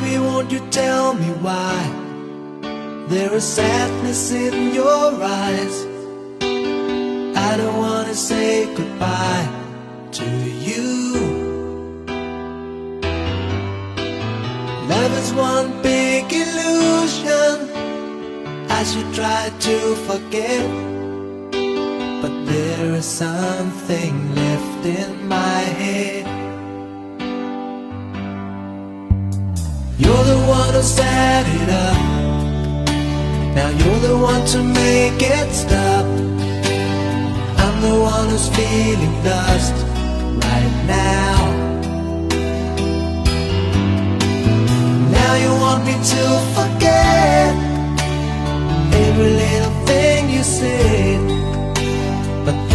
Baby, won't you tell me why there is sadness in your eyes? I don't wanna say goodbye to you. Love is one big illusion I should try to forget, but there is something left in my head. You're the one who set it up, now you're the one to make it stop. I'm the one who's feeling lost right now. Now you want me to forget every little thing you said.